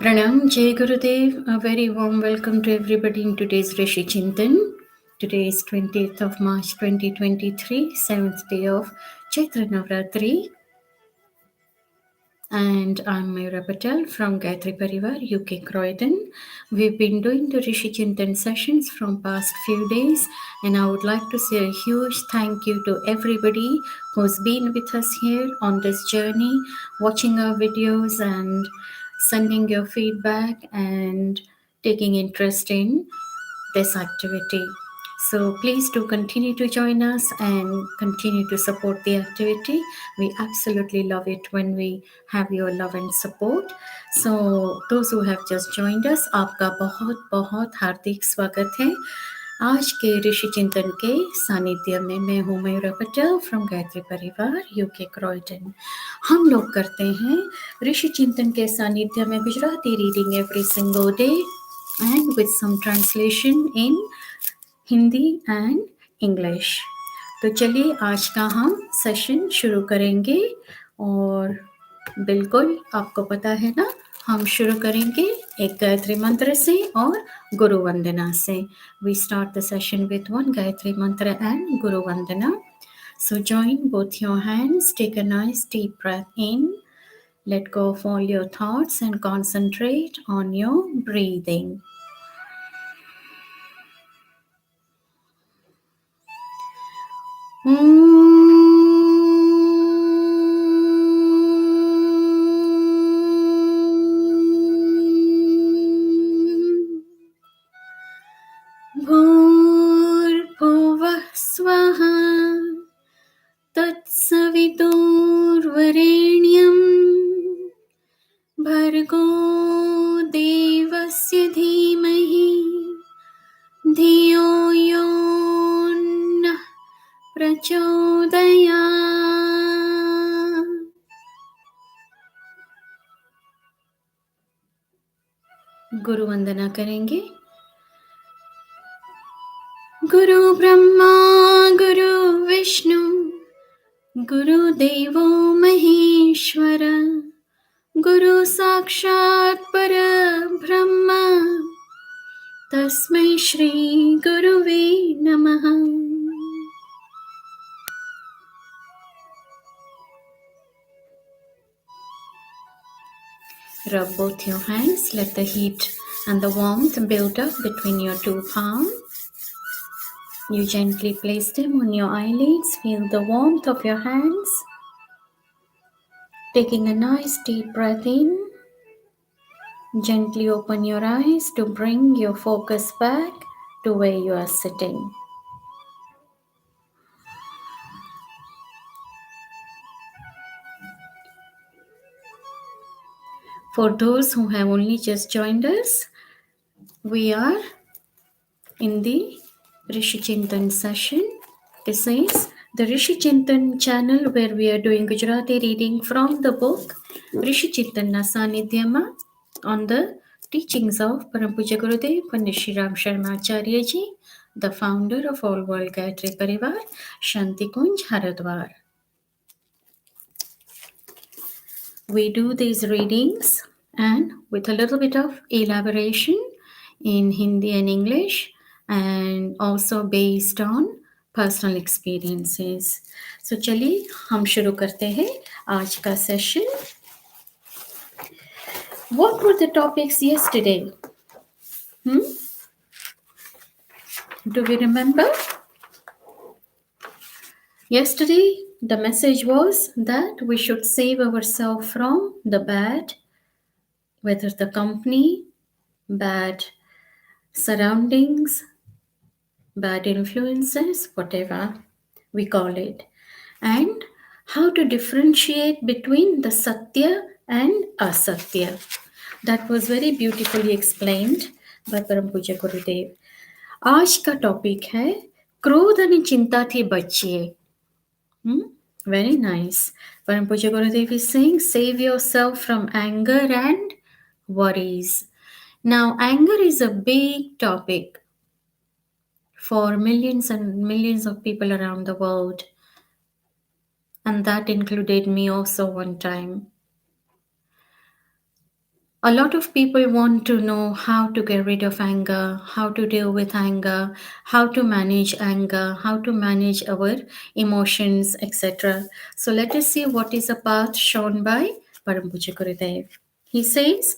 Pranam, Jai Gurudev, a very warm welcome to everybody in today's Rishi Chintan. Today is 20th of March 2023, 7th day of Chaitra Navratri. And I'm Mayura Patel from Gayatri Pariwar, UK Croydon. We've been doing the Rishi Chintan sessions from past few days, and I would like to say a huge thank you to everybody who's been with us here on this journey, watching our videos and sending your feedback and taking interest in this activity. So please do continue to join us and continue to support the activity. We absolutely love it when we have your love and support. So those who have just joined us, आपका बहुत बहुत हार्दिक स्वागत है आज के ऋषि चिंतन के सानिध्य में। मैं हूँ मयूरा पटेल फ्रॉम गायत्री परिवार यूके क्रॉयटन। हम लोग करते हैं ऋषि चिंतन के सानिध्य में Gujarati reading every single day and with some translation in Hindi and English. तो चलिए आज का हम सेशन शुरू करेंगे और बिल्कुल आपको पता है ना, हम शुरू करेंगे एक गायत्री मंत्र से और गुरु वंदना से। We start the session with one Gayatri mantra and Guru Vandana. So join both your hands, take a nice deep breath in, let go of all your thoughts and concentrate on your breathing. भूर्भुवः स्वः तत्सवितुर्वरेण्यं भर्गो देवस्य धीमहि धियो यो नः प्रचोदयात्। गुरु वंदना करेंगे। गुरु ब्रह्मा गुरु विष्णु गुरुदेवो महेश्वर गुरु साक्षात् परब्रह्म तस्मै श्री गुरुवे नमः। Rub both your hands, let the heat and the warmth build up between your two palms. You gently place them on your eyelids, feel the warmth of your hands. Taking a nice deep breath in, gently open your eyes to bring your focus back to where you are sitting. For those who have only just joined us, we are in the Rishi Chintan session. This is the Rishi Chintan channel where we are doing Gujarati reading from the book Rishi Chintan Nasanidhyama on the teachings of Param Pujya Gurudev Pandit Shri Sharma Acharyaji, the founder of All World Gayatri Pariwar, Shantikunj, Haridwar. We do these readings and with a little bit of elaboration in Hindi and English and also based on personal experiences. So चलिए हम शुरू करते हैं आज का session. What were the topics yesterday? Do we remember? Yesterday the message was that we should save ourselves from the bad, whether the company, bad surroundings, bad influences, whatever we call it, and how to differentiate between the Satya and Asatya. That was very beautifully explained by Param Pujya Gurudev. आज का topic है क्रोध आणि चिंताથી बचिए. Very nice. Param Pujya Gurudev is saying save yourself from anger and worries. Now, anger is a big topic for millions and millions of people around the world. And that included me also one time. A lot of people want to know how to get rid of anger, how to deal with anger, how to manage our emotions, etc. So let us see what is a path shown by Param Puja Gurudev. He says,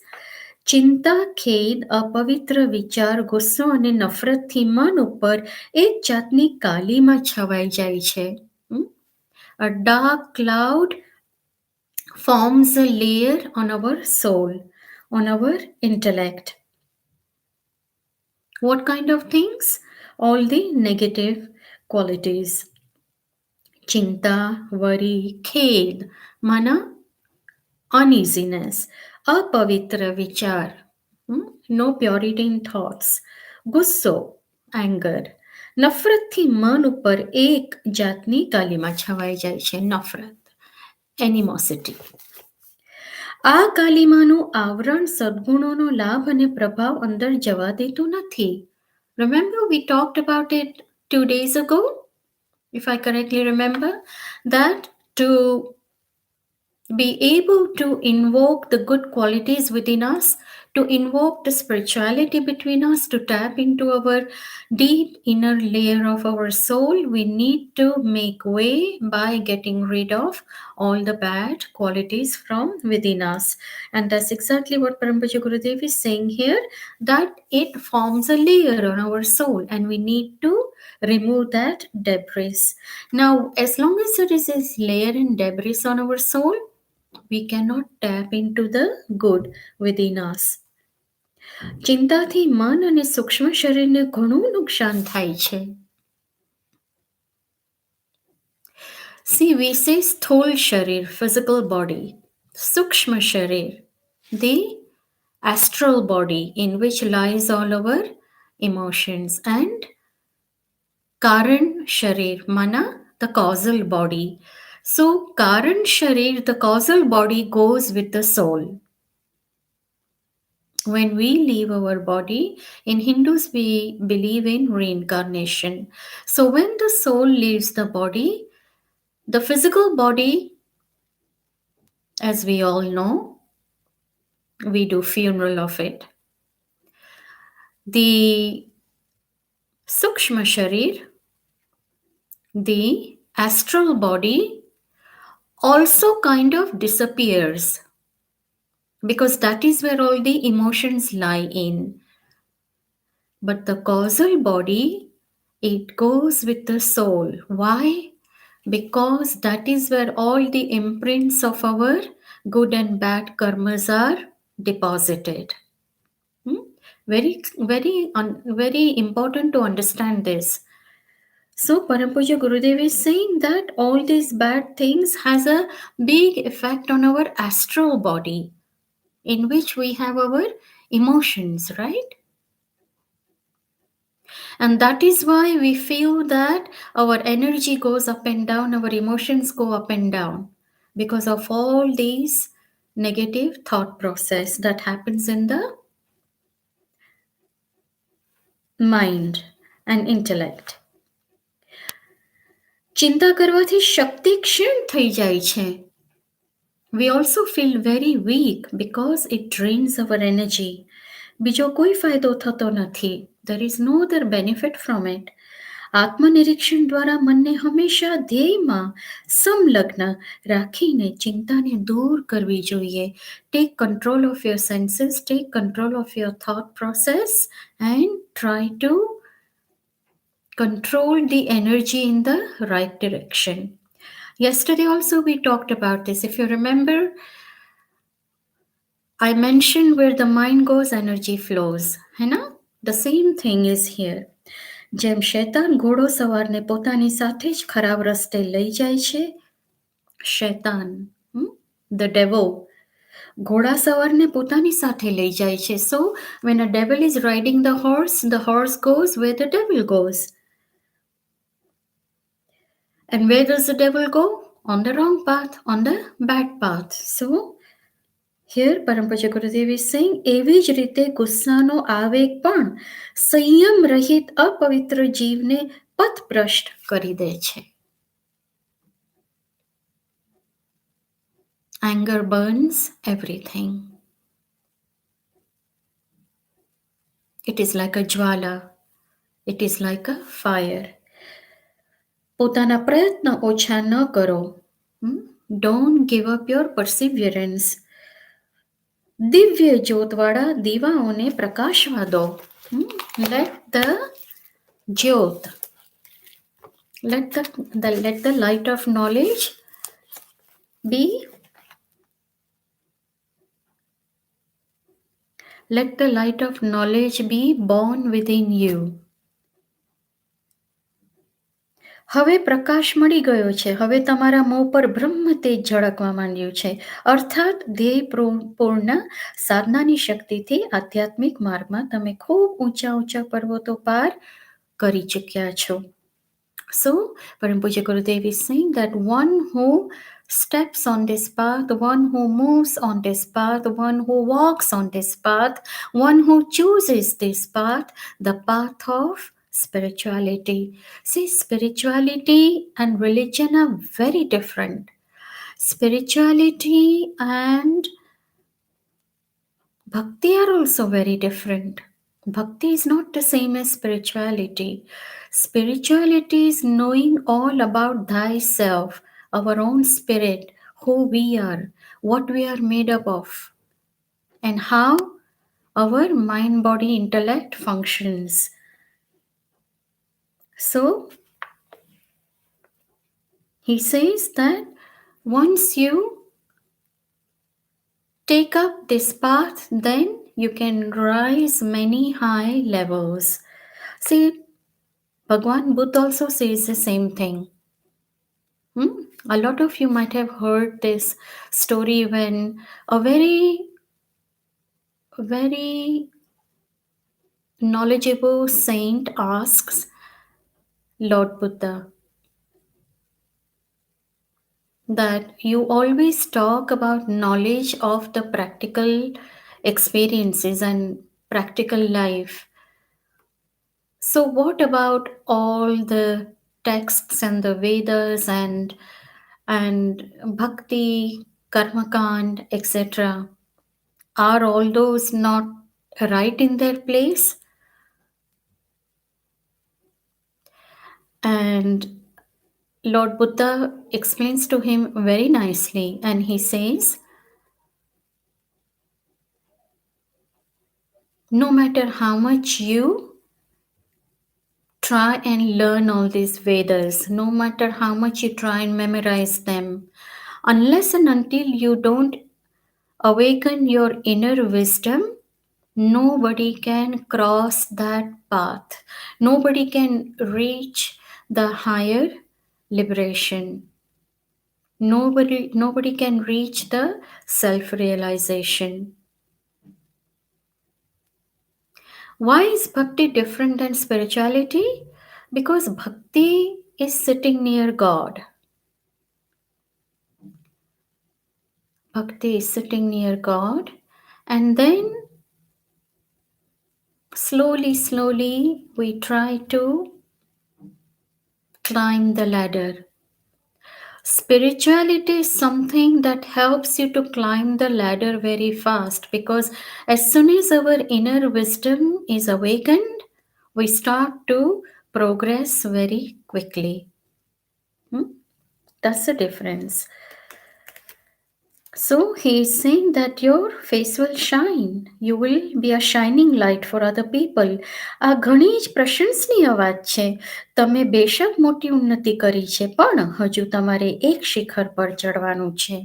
ચિંતા, ખેદ, અપવિત્ર વિચાર, ગુસ્સો અને નફરતથી મન ઉપર એક જાતની કાલીમાં છવાઈ જાય છે. A dark cloud forms a layer on our soul, on our intellect. What kind of things? All the negative qualities. Chinta, worry, khed, mana, uneasiness. Apavitra vichar, no purity in thoughts. Gusso, anger. નફરતથી મન ઉપર એક જાતની કાલીમાં છવાઈ જાય છે. નફરત, એનિમોસિટી. આ કાલિમાનું આવરણ સદ્ગુણોનો લાભ અને પ્રભાવ અંદર જવા દેતું નથી. Remember we talked about it 2 days ago, if I correctly remember, that to be able to invoke the good qualities within us, to invoke the spirituality between us, to tap into our deep inner layer of our soul, we need to make way by getting rid of all the bad qualities from within us. And that's exactly what Parampuja Gurudev is saying here, that it forms a layer on our soul and we need to remove that debris. Now, as long as there is this layer and debris on our soul, we cannot tap into the good within us. ચિંતાથી મન અને સૂક્ષ્મ શરીરને ઘણું નુકસાન થાય છે. See, we say સ્થૂળ શરીર, physical body, સૂક્ષ્મ શરીર, the astral body in which lies all our emotions, and karan sharir, mana, the causal body. So karan sharir, the causal body, goes with the soul. When we leave our body, in Hindus we believe in reincarnation. So when the soul leaves the body, the physical body, as we all know, we do funeral of it. The sukshma sharir, the astral body, also kind of disappears, because that is where all the emotions lie in. But the causal body, it goes with the soul. Why? Because that is where all the imprints of our good and bad karmas are deposited. Very important to understand this. So Parampuja Gurudev is saying that all these bad things has a big effect on our astral body, in which we have our emotions, right? And that is why we feel that our energy goes up and down, our emotions go up and down, because of all these negative thought process that happens in the mind and intellect. ચિંતા કરવાથી શક્તિ ક્ષીણ થઈ જાય છે. We also feel very weak because it drains our energy. બીજો કોઈ ફાયદો થતો નથી. There is no other benefit from it. આત્મનિરીક્ષણ દ્વારા મનને હંમેશા ધ્યેયમાં સંલગ્ન રાખીને ચિંતાને દૂર કરવી જોઈએ. Take control of your senses, take control of your thought process, and try to control the energy in the right direction. Yesterday also we talked about this. If you remember, I mentioned where the mind goes, energy flows. है ना? The same thing is here. જેમ શૈતાન ઘોડો સવારને પોતાની સાથે જ ખરાબ રસ્તે લઈ જાય છે. શૈતાન, the devil, ઘોડા સવારને પોતાની સાથે લઈ જાય છે. So when a devil is riding the horse goes where the devil goes. And where does the devil go? On the wrong path, on the bad path. So here Parampuja Gurudev is saying, એવી જ રીતે ગુસ્સાનો આવેગ પણ સંયમ રહિત અપવિત્ર જીવને પથભ્રષ્ટ કરી દે છે. Anger burns everything. It is like a jwala. It is like a fire. પોતાના પ્રયત્ન ઓછા ન કરો. Don't give up your perseverance. દિવ્ય જ્યોતવાળા દીવાઓને પ્રકાશવા દો. Let the jyot, let the light of knowledge be, let the light of knowledge be born within you. હવે પ્રકાશ મળી ગયો છે, હવે તમારા મોં પર બ્રહ્મ તેજ ઝળકવા માંડ્યું છે, અર્થાત ધ્યેયપૂર્ણ સાધનાની શક્તિથી આધ્યાત્મિક માર્ગમાં તમે ખૂબ ઊંચા ઊંચા પર્વતો પાર કરી ચૂક્યા છો. So, Param Puja Gurudev is saying that one who steps on this path, one who moves on this path, one who walks on this path, one who chooses this path, the path of spirituality. See, spirituality and religion are very different. Spirituality and bhakti are also very different. Bhakti is not the same as spirituality. Spirituality is knowing all about thyself, our own spirit, who we are, what we are made up of, and how our mind, body, intellect functions. So, he says that once you take up this path, then you can rise many high levels. See, Bhagwan Buddha also says the same thing. A lot of you might have heard this story when a very knowledgeable saint asks Lord Buddha that you always talk about knowledge of the practical experiences and practical life. So what about all the texts and the Vedas and bhakti, karmakand, etc.? Are all those not right in their place? And Lord Buddha explains to him very nicely, and he says, no matter how much you try and learn all these Vedas, no matter how much you try and memorize them, unless and until you don't awaken your inner wisdom, nobody can cross that path. Nobody can reach the higher liberation. Nobody can reach the self-realization. Why is bhakti different than spirituality? Because bhakti is sitting near God. Bhakti is sitting near God, and then slowly we try to climb the ladder. Spirituality is something that helps you to climb the ladder very fast, because as soon as our inner wisdom is awakened, we start to progress very quickly. That's the difference. So he is saying that your face will shine. You will be a shining light for other people. આ ઘણી જ પ્રશંસનીય વાત છે. તમે બેશક મોટી ઉન્નતિ કરી છે, પણ હજુ તમારે એક શિખર પર ચડવાનું છે.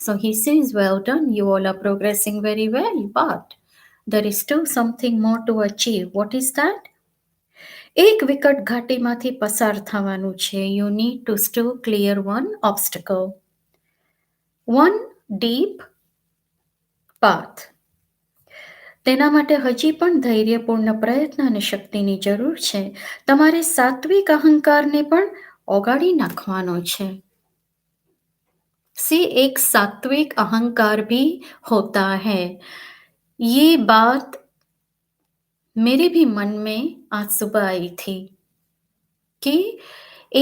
So he says, well done, you all are progressing very well, but there is still something more to achieve. What is that? એક વિકટ ઘાટીમાંથી પસાર થવાનું છે. You need to still clear one obstacle. One deep path. તેના માટે હજી પણ ધૈર્યપૂર્ણ પ્રયત્ન અને શક્તિની જરૂર છે. તમારે સાત્વિક અહંકારને પણ ઓગાળી નાખવાનો છે. See, एक सात्विक अहंकार भी होता है. ये बात मेरे भी मन में आज सुबह आई थी कि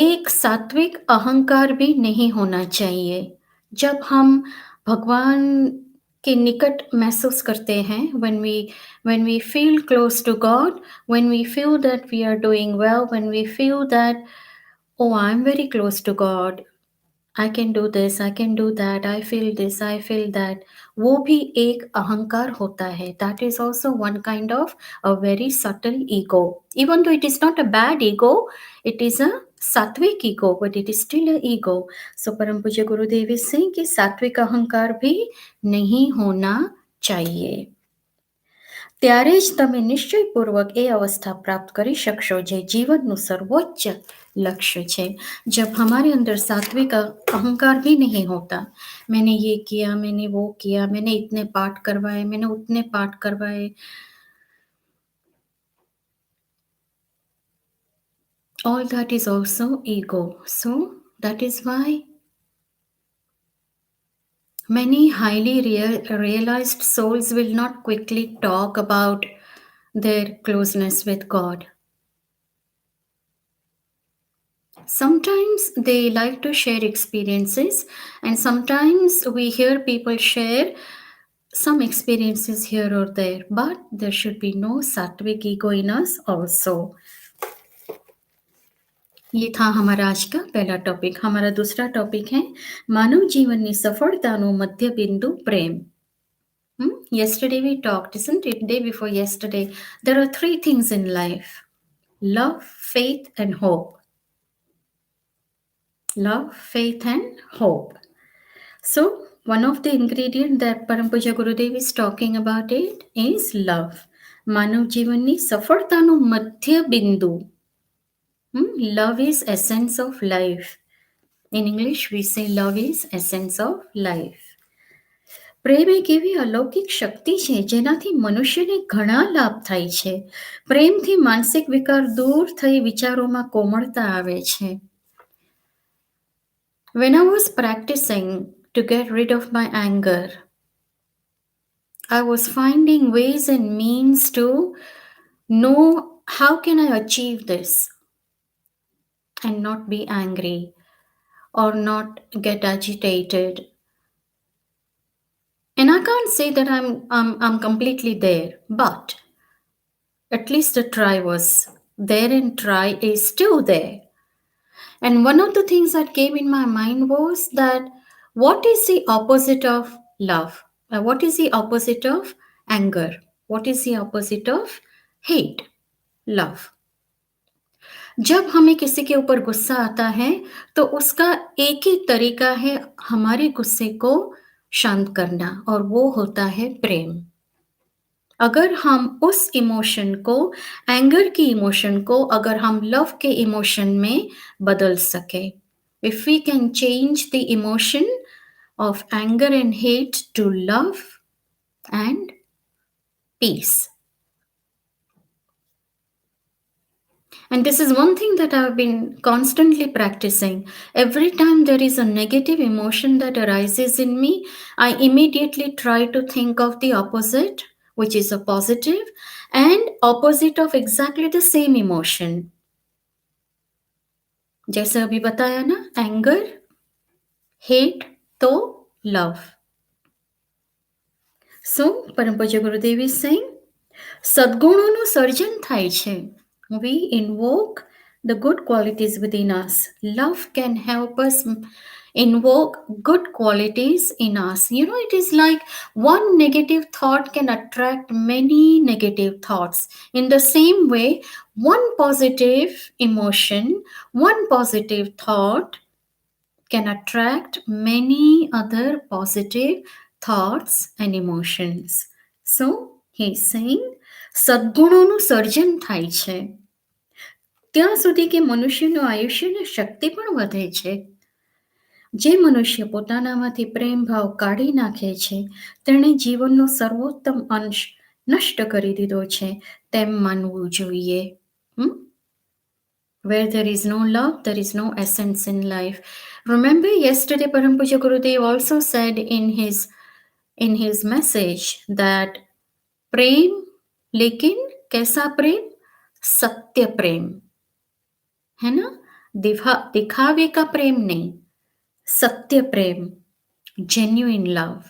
एक सात्विक अहंकार भी नहीं होना चाहिए. जब हम भगवान के निकट महसूस करते हैं, when we feel close to God, when we feel that we are doing well, when we feel that, oh, I'm very close to God, I can do this, I can do that, I feel this, I feel that, वो भी एक अहंकार होता है. That is also one kind of a very subtle ego. Even though it is not a bad ego, it is a सात्विक ego, but it is still a ego. So परम पूज्य गुरुदेव is saying कि सात्विक अहंकार भी नहीं होना चाहिए. ત્યારે જ તમે નિશ્ચયપૂર્વક એ અवस्था प्राप्त કરી શકશો જે જીવનનું સર્વોચ્ચ लक्ष्य છે. जब हमारे अंदर सात्विक अहंकार भी नहीं होता, मैंने ये किया, मैंने वो किया, मैंने इतने पाठ करवाए, मैंने उतने पाठ करवाए, all that is also ego. So that is why many highly realized souls will not quickly talk about their closeness with God. Sometimes they like to share experiences, and sometimes we hear people share some experiences here or there, but there should be no sattvic ego in us also. ये था हमारा आज का पहला topic. हमारा दूसरा topic है मानव जीवनની સફળતાનો મધ્ય બિંદુ પ્રેમ. Yesterday we talked, isn't it? Day before yesterday, there are three things in life: love, faith, and hope. Love, faith, and hope. So, one of the ingredients that Param Puja Gurudev is talking about it is love. માનવ જીવનની સફળતાનું મધ્ય બિંદુ. Love is essence of life. In English, we say love is essence of life. પ્રેમ એક એવી અલૌકિક શક્તિ છે જેનાથી મનુષ્યને ઘણા લાભ થાય છે. પ્રેમથી માનસિક વિકાર દૂર થઈ વિચારોમાં કોમળતા આવે છે. When I was practicing to get rid of my anger, I was finding ways and means to know how can I achieve this and not be angry or not get agitated. And I can't say that I'm completely there, but at least the try was there, and try is still there. And one of the things that came in my mind was that what is the opposite of love? What is the opposite of anger? What is the opposite of hate? Love. जब हमें किसी के ऊपर गुस्सा आता है तो उसका एक ही तरीका है हमारे गुस्से को शांत करना, और वो होता है प्रेम. अगर हम उस इमोशन को, एंगर की इमोशन को, अगर हम लव के इमोशन में बदल सके, if we can change the emotion of anger and hate to love and peace. And this is one thing that I've been constantly practicing. Every time there is a negative emotion that arises in me, I immediately try to think of the opposite, which is a positive, and opposite of exactly the same emotion. जैसे अभी बताया ना, anger, hate तो love. So, Param Puja Gurudev is saying, સદ્ગુણોનું સર્જન થાય છે. We invoke the good qualities within us. Love can help us invoke good qualities in us. You know, it is like one negative thought can attract many negative thoughts. In the same way, one positive emotion, one positive thought can attract many other positive thoughts and emotions. So, he's saying, સદ્ગુણોનું સર્જન થાય છે ત્યાં સુધી કે મનુષ્યનું આયુષ્ય અને શક્તિ પણ વધે છે. જે મનુષ્ય પોતાનામાંથી પ્રેમ ભાવ કાઢી નાખે છે તેણે જીવનનો સર્વોત્તમ અંશ નષ્ટ કરી દીધો છે તેમ માનવું જોઈએ. Where there is no love, there is no essence in life. Remember yesterday Param Puja Gurudev also said in his message that प्रेम, लेकिन कैसा प्रेम? सत्य प्रेम, है ना? दिखावे का प्रेम नहीं, सत्य प्रेम, genuine love.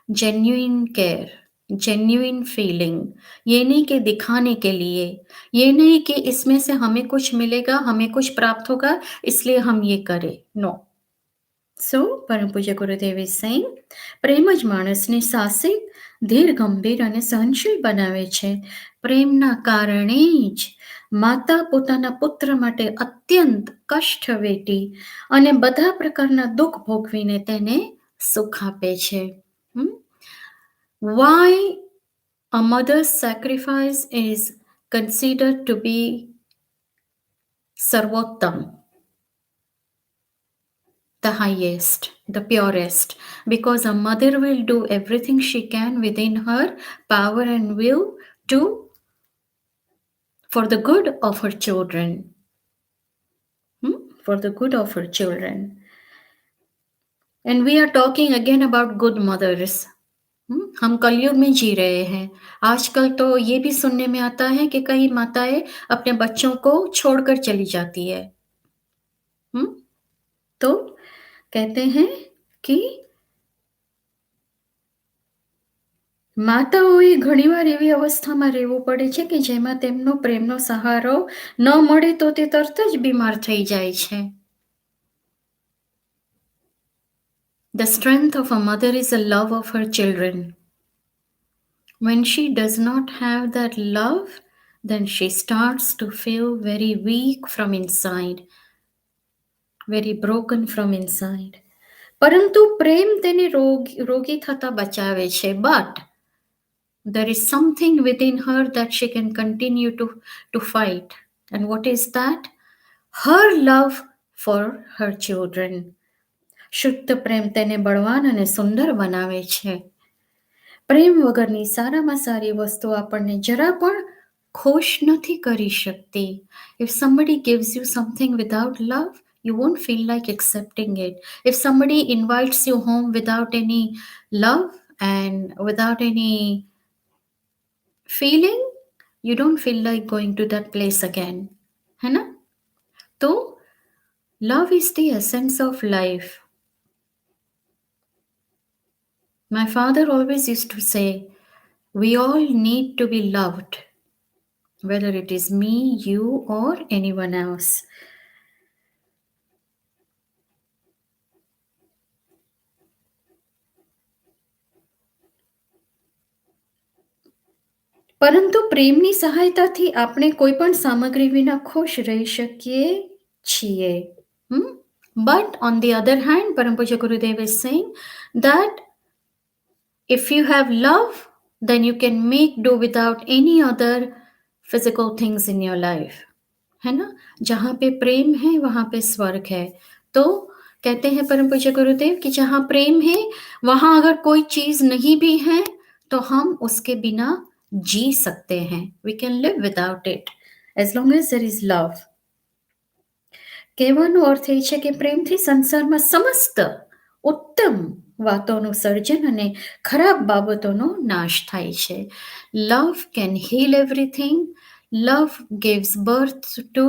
Genuine care, genuine feeling, ये नहीं कि दिखाने के लिए, ये नहीं कि इसमें से हमें कुछ मिलेगा, हमें कुछ प्राप्त होगा, इसलिए हम ये करें। नो। સો પરમ પૂજ્ય ગુરુદેવ ઇઝ સેઇંગ, પ્રેમ જ માણસને સાહસિક, ધીર, ગંભીર અને સહનશીલ બનાવે છે. પ્રેમના કારણે જ માતા પોતાના પુત્ર માટે અત્યંત કષ્ટ વેઠી અને બધા પ્રકારના દુઃખ ભોગવીને તેને સુખ આપે છે. Why a mother's sacrifice is considered to be sarvottam, the highest, the purest, because a mother will do everything she can within her power and will to for the good of her children. For the good of her children. And we are talking again about good mothers. हम कलयुग में जी रहे हैं. आजकल तो ये भी सुनने में आता है कि कई माताएं अपने बच्चों को छोड़कर चली जाती है. तो कहते हैं कि માતાઓએ ઘણીવાર એવી અવસ્થામાં રહેવું પડે છે કે જેમાં તેમનો પ્રેમનો સહારો ન મળે તો તે તરત જ બીમાર થઈ જાય છે. The strength of a mother is the love of her children. When she does not have that love, then she starts to feel very weak from inside, very broken from inside. પરંતુ પ્રેમ તેને રોગી થતા બચાવે છે. But there is something within her that she can continue to fight. And what is that? Her love for her children. શુદ્ધ પ્રેમ તેને બળવાન અને સુંદર બનાવે છે. પ્રેમ વગરની સારામાં સારી વસ્તુ આપણને જરા પણ ખુશ નથી કરી શકતી. If somebody gives you something without love, you won't feel like accepting it. If somebody invites you home without any love and without any feeling, you don't feel like going to that place again. है ना? तो love is the essence of life. My father always used to say, we all need to be loved, whether it is me, you, or anyone else. પરંતુ પ્રેમની સહાયતાથી આપણે કોઈ પણ સામગ્રી વિના ખુશ રહી શકીએ છીએ. But on the other hand, Param Pujya Gurudev is saying that if you have love, then you can make do without any other physical things in your life. है ना? जहाँ पे प्रेम है वहाँ पे स्वर्ग है. तो कहते हैं परम पूज्य गुरुदेव कि जहाँ प्रेम है वहाँ अगर कोई चीज नहीं भी है तो हम उसके बिना जी सकते हैं. We can live without it as long as there is love. કહેવાનો અર્થ એ છે કે પ્રેમથી સંસારમાં સમસ્ત ઉત્તમ વાતોનું સર્જન અને ખરાબ બાબતોનો નાશ થાય છે. Love can heal everything. Love gives birth to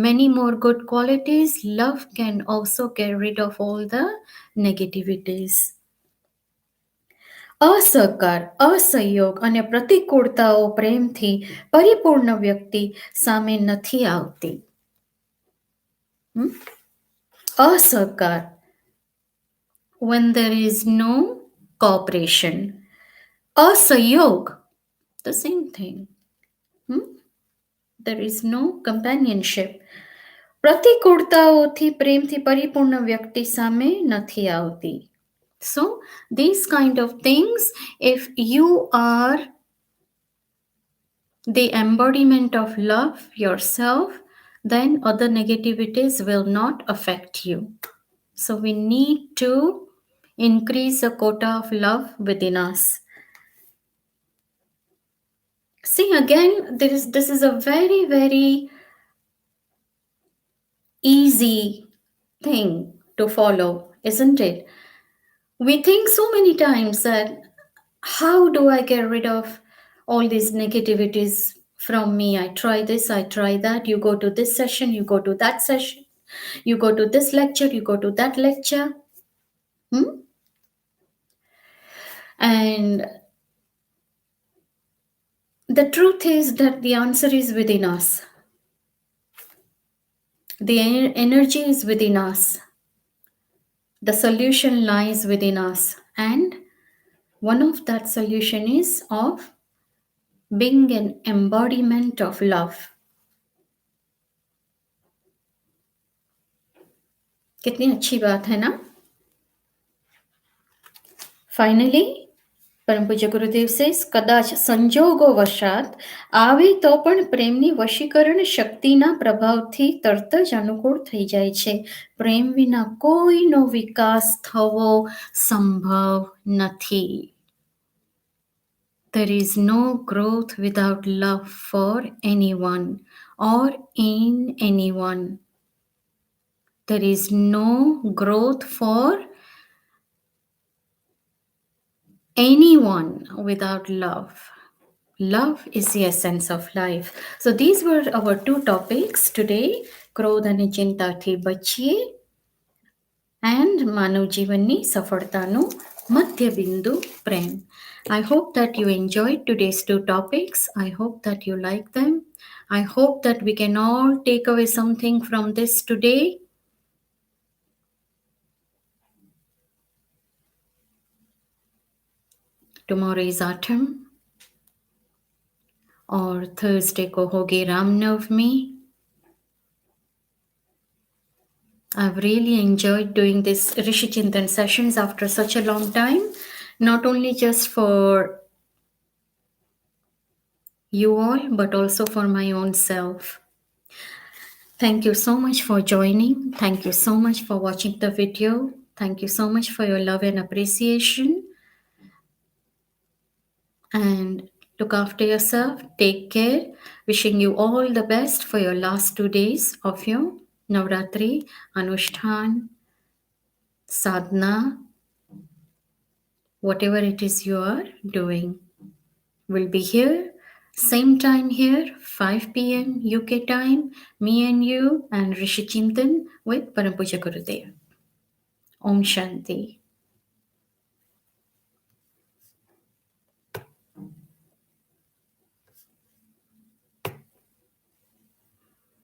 many more good qualities. Love can also get rid of all the negativities. અસહકાર, અસહયોગ અને પ્રતિકૂળતાઓ પ્રેમથી પરિપૂર્ણ વ્યક્તિ સામે નથી આવતી. અસહકાર, when there is no cooperation. Asayog, the same thing. There is no companionship. પ્રતિકૂળતાઓથી પ્રેમથી પરિપૂર્ણ વ્યક્તિ સામે નથી આવતી. So these kind of things, if you are the embodiment of love yourself, then other negativities will not affect you. So we need to increase the quota of love within us. See, again, this is a very, very easy thing to follow, isn't it? We think so many times that how do I get rid of all these negativities from me? I try this, I try that. You go to this session, you go to that session, you go to this lecture, you go to that lecture. And the truth is that the answer is within us. The energy is within us. The solution lies within us. And one of that solution is of being an embodiment of love. कितनी अच्छी बात है ना? Finally, પરમ પૂજ્ય ગુરુદેવ says, કદાચ સંજોગો વશાત આવે તો પણ પ્રેમની વશીકરણ શક્તિના પ્રભાવથી તરત જ અનુકૂળ થઈ જાય છે. પ્રેમ વિના કોઈનો વિકાસ થવો સંભવ નથી. There is no growth without love for anyone or in anyone. There is no growth for anyone without love. Love is the essence of life. So these were our two topics today. ક્રોધ અને ચિંતાથી બચીએ and માનવ જીવનની સફળતાનું મધ્યબિંદુ પ્રેમ. I hope that you enjoyed today's two topics. I hope that you like them. I hope that we can all take away something from this today. Tomorrow is autumn. और Thursday को होगी Ramnavami. I've really enjoyed doing this Rishi Chintan sessions after such a long time, not only just for you all, but also for my own self. Thank you so much for joining. Thank you so much for watching the video. Thank you so much for your love and appreciation. And look after yourself. Take care. Wishing you all the best for your last 2 days of your Navratri, Anushtan, Sadhana, whatever it is you are doing. We'll be here, same time here, 5 p.m. UK time, me and you and Rishi Chintan with Param Puja Gurudev. Om Shanti.